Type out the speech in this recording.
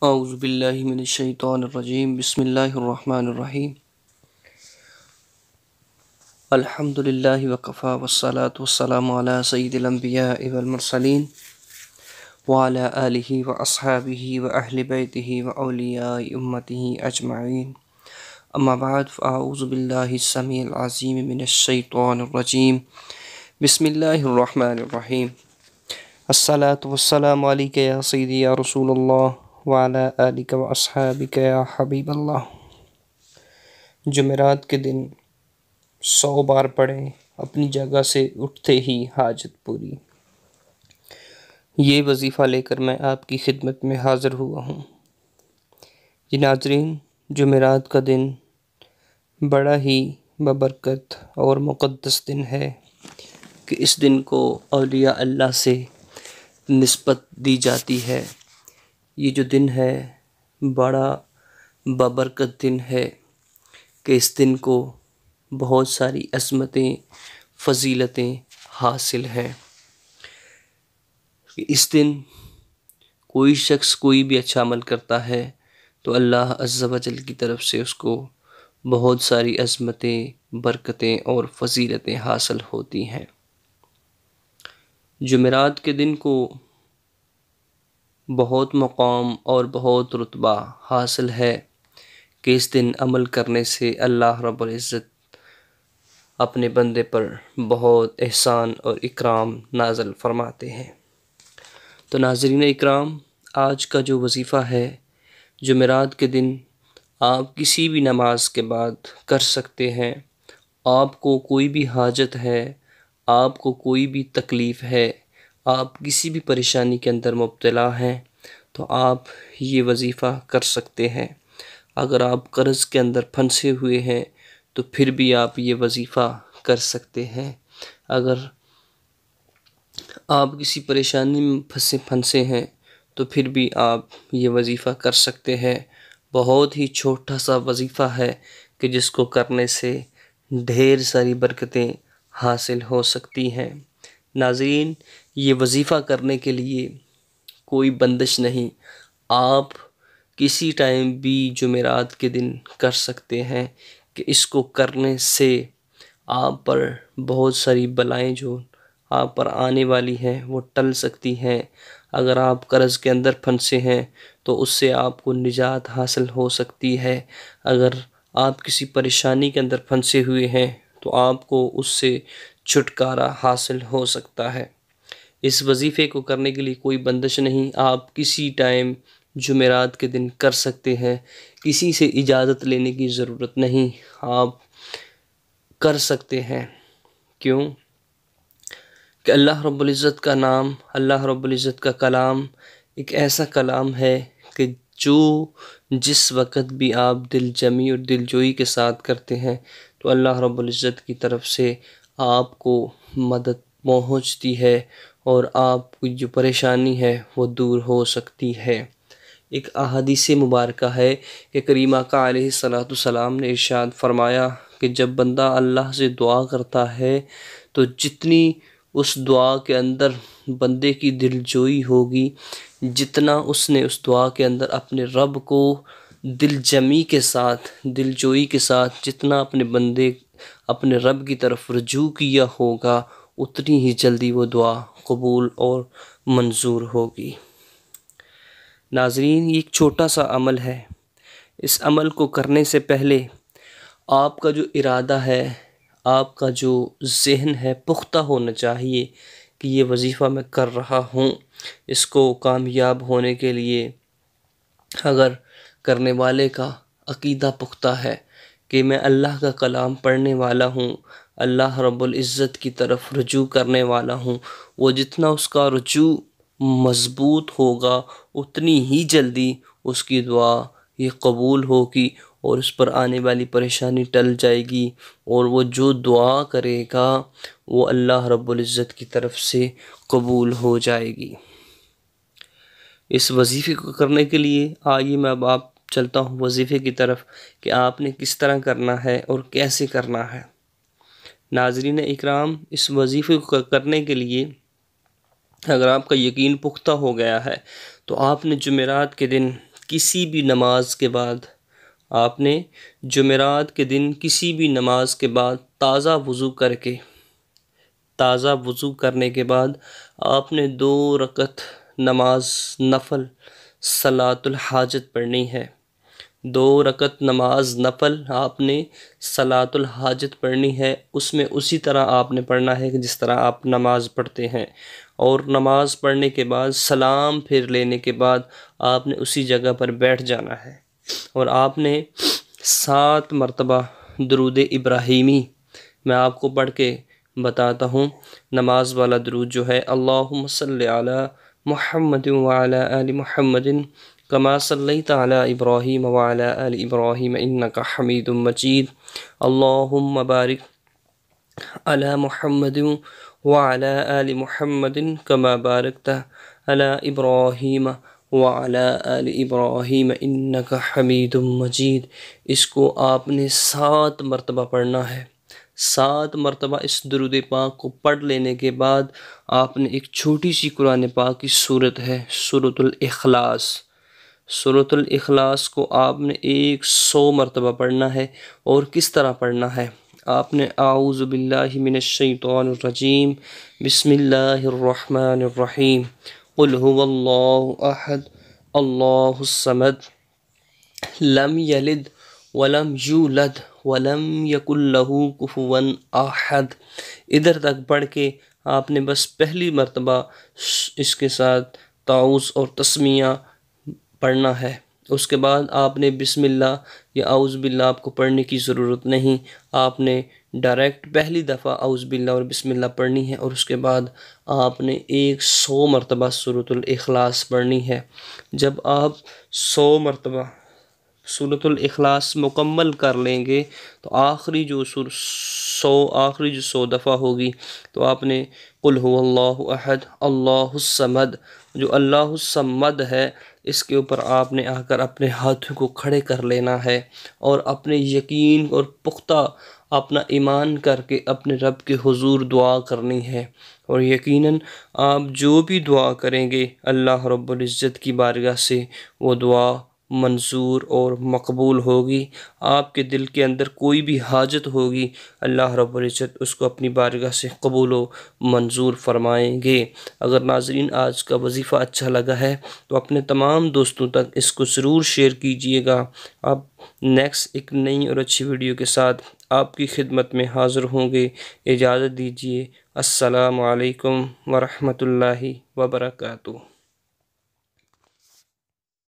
اعوذ باللہ من الشیطان الرجیم بسم اللہ الرحمن الرحیم الحمد للہ وکفا والصلاة والسلام علی سید الانبیاء والمرسلین وعلی آلہ واصحابہ واہل بیتہ واولیاء امتہ اجمعین اما بعد فاعوذ باللہ السمیع العظیم من الشیطان الرجیم بسم اللہ الرحمن الرحیم الصلاة والسلام علیک یا سیدی یا رسول اللہ وعلی آلک واصحابک یا حبیب اللہ۔ جمعرات کے دن 100 بار پڑھیں اپنی جگہ سے اٹھتے ہی حاجت پوری۔ یہ وظیفہ لے کر میں آپ کی خدمت میں حاضر ہوا ہوں۔ جی ناظرین، جمعرات کا دن بڑا ہی ببرکت اور مقدس دن ہے کہ اس دن کو اولیاء اللہ سے نسبت دی جاتی ہے۔ یہ جو دن ہے بڑا بابرکت دن ہے کہ اس دن کو بہت ساری عظمتیں فضیلتیں حاصل ہیں۔ اس دن کوئی شخص کوئی بھی اچھا عمل کرتا ہے تو اللہ عز و جل کی طرف سے اس کو بہت ساری عظمتیں برکتیں اور فضیلتیں حاصل ہوتی ہیں۔ جمعرات کے دن کو بہت مقام اور بہت رتبہ حاصل ہے کہ اس دن عمل کرنے سے اللہ رب العزت اپنے بندے پر بہت احسان اور اکرام نازل فرماتے ہیں۔ تو ناظرین اکرام، آج کا جو وظیفہ ہے جمعرات کے دن آپ کسی بھی نماز کے بعد کر سکتے ہیں۔ آپ کو کوئی بھی حاجت ہے، آپ کو کوئی بھی تکلیف ہے، آپ کسی بھی پریشانی کے اندر مبتلا ہیں تو آپ یہ وظیفہ کر سکتے ہیں۔ اگر آپ قرض کے اندر پھنسے ہوئے ہیں تو پھر بھی آپ یہ وظیفہ کر سکتے ہیں۔ اگر آپ کسی پریشانی میں پھنسے ہیں تو پھر بھی آپ یہ وظیفہ کر سکتے ہیں۔ بہت ہی چھوٹا سا وظیفہ ہے کہ جس کو کرنے سے ڈھیر ساری برکتیں حاصل ہو سکتی ہیں۔ ناظرین، یہ وظیفہ کرنے کے لیے کوئی بندش نہیں، آپ کسی ٹائم بھی جمعرات کے دن کر سکتے ہیں کہ اس کو کرنے سے آپ پر بہت ساری بلائیں جو آپ پر آنے والی ہیں وہ ٹل سکتی ہیں۔ اگر آپ قرض کے اندر پھنسے ہیں تو اس سے آپ کو نجات حاصل ہو سکتی ہے۔ اگر آپ کسی پریشانی کے اندر پھنسے ہوئے ہیں تو آپ کو اس سے چھٹکارا حاصل ہو سکتا ہے۔ اس وظیفے کو کرنے کے لیے کوئی بندش نہیں، آپ کسی ٹائم جمعرات کے دن کر سکتے ہیں، کسی سے اجازت لینے کی ضرورت نہیں، آپ کر سکتے ہیں۔ کیوں کہ اللہ رب العزت کا نام، اللہ رب العزت کا کلام ایک ایسا کلام ہے کہ جو جس وقت بھی آپ دل جمی اور دل جوئی کے ساتھ کرتے ہیں تو اللہ رب العزت کی طرف سے آپ کو مدد پہنچتی ہے اور آپ کی جو پریشانی ہے وہ دور ہو سکتی ہے۔ ایک احادیث مبارکہ ہے کہ کریم آقا علیہ السلام نے ارشاد فرمایا کہ جب بندہ اللہ سے دعا کرتا ہے تو جتنی اس دعا کے اندر بندے کی دل جوئی ہوگی، جتنا اس نے اس دعا کے اندر اپنے رب کو دل جمی کے ساتھ، دل جوئی کے ساتھ جتنا اپنے رب کی طرف رجوع کیا ہوگا، اتنی ہی جلدی وہ دعا قبول اور منظور ہوگی۔ ناظرین، یہ ایک چھوٹا سا عمل ہے۔ اس عمل کو کرنے سے پہلے آپ کا جو ارادہ ہے، آپ کا جو ذہن ہے پختہ ہونا چاہیے کہ یہ وظیفہ میں کر رہا ہوں۔ اس کو کامیاب ہونے کے لیے اگر کرنے والے کا عقیدہ پختہ ہے کہ میں اللہ کا کلام پڑھنے والا ہوں، اللہ رب العزت کی طرف رجوع کرنے والا ہوں، وہ جتنا اس کا رجوع مضبوط ہوگا اتنی ہی جلدی اس کی دعا یہ قبول ہوگی اور اس پر آنے والی پریشانی ٹل جائے گی، اور وہ جو دعا کرے گا وہ اللہ رب العزت کی طرف سے قبول ہو جائے گی۔ اس وظیفے کو کرنے کے لیے آئیے میں اب آپ چلتا ہوں وظیفے کی طرف کہ آپ نے کس طرح کرنا ہے اور کیسے کرنا ہے۔ ناظرین اکرام، اس وظیفے کو کرنے کے لیے اگر آپ کا یقین پختہ ہو گیا ہے تو آپ نے جمعرات کے دن کسی بھی نماز کے بعد آپ نے جمعرات کے دن کسی بھی نماز کے بعد تازہ وضو کرنے کے بعد آپ نے 2 رکعت نماز نفل صلاۃ الحاجت پڑھنی ہے۔ 2 رکعت نماز نفل آپ نے صلاۃ الحاجت پڑھنی ہے۔ اس میں اسی طرح آپ نے پڑھنا ہے کہ جس طرح آپ نماز پڑھتے ہیں، اور نماز پڑھنے کے بعد سلام پھر لینے کے بعد آپ نے اسی جگہ پر بیٹھ جانا ہے، اور آپ نے 7 مرتبہ درود ابراہیمی میں آپ کو پڑھ کے بتاتا ہوں۔ نماز والا درود جو ہے اللہم صلی علی محمد وعلی آل محمد کما صلیت علی ابراہیم وعلی آل ابراہیم انک حمید مجید، اللہم بارک علی محمد وعلی آل محمد کما بارکت علی ابراہیم وعلی آل ابراہیم انک حمید مجید۔ اس کو آپ نے 7 مرتبہ پڑھنا ہے۔ 7 مرتبہ اس درود پاک کو پڑھ لینے کے بعد آپ نے ایک چھوٹی سی قرآن پاک کی سورت ہے سورۃ الاخلاص، سورۃ الاخلاص کو آپ نے 100 مرتبہ پڑھنا ہے۔ اور کس طرح پڑھنا ہے؟ آپ نے اعوذ باللہ من الشیطان الرجیم بسم اللہ الرحمن الرحیم قل هو اللہ احد اللہ الصمد لم یلد ولم یولد ولم یکن لہ کفوا احد، ادھر تک پڑھ کے آپ نے بس پہلی مرتبہ اس کے ساتھ تعوذ اور تسمیہ پڑھنا ہے۔ اس کے بعد آپ نے بسم اللہ یا اعوذ باللہ آپ کو پڑھنے کی ضرورت نہیں، آپ نے ڈائریکٹ پہلی دفعہ اعوذ باللہ اور بسم اللہ پڑھنی ہے، اور اس کے بعد آپ نے 100 مرتبہ سورۃ الاخلاص پڑھنی ہے۔ جب آپ 100 مرتبہ سورۃ الاخلاص مکمل کر لیں گے تو آخری جو 100 دفعہ ہوگی تو آپ نے قل هو اللہ احد اللہ الصمد، جو اللہ الصمد ہے اس کے اوپر آپ نے آ کر اپنے ہاتھوں کو کھڑے کر لینا ہے، اور اپنے یقین اور پختہ اپنا ایمان کر کے اپنے رب کے حضور دعا کرنی ہے، اور یقیناً آپ جو بھی دعا کریں گے اللہ رب العزت کی بارگاہ سے وہ دعا منظور اور مقبول ہوگی۔ آپ کے دل کے اندر کوئی بھی حاجت ہوگی اللہ رب العزت اس کو اپنی بارگاہ سے قبول و منظور فرمائیں گے۔ اگر ناظرین آج کا وظیفہ اچھا لگا ہے تو اپنے تمام دوستوں تک اس کو ضرور شیئر کیجئے گا۔ اب نیکسٹ ایک نئی اور اچھی ویڈیو کے ساتھ آپ کی خدمت میں حاضر ہوں گے۔ اجازت دیجیے، السلام علیکم ورحمۃ اللہ وبرکاتہ۔